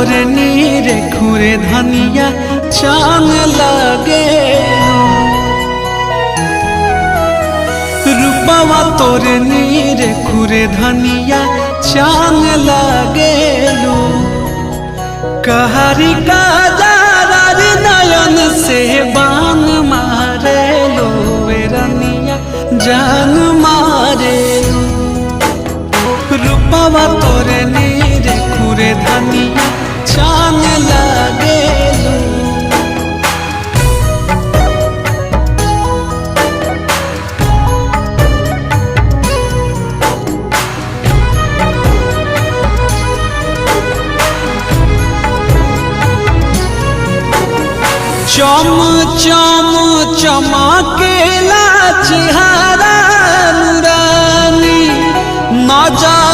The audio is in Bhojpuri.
तोरे नीरे खुरे धनिया चांद लागे रूपवा तोरे नीरे खुरे धनिया चांद लागे कहारी का जारी नयन से बान मारे लो रनिया जान मारे रूपवा तोरे नीरे खुरे धनिया चांद लागे चम चम चमकेला चेहरा नूरानी नजर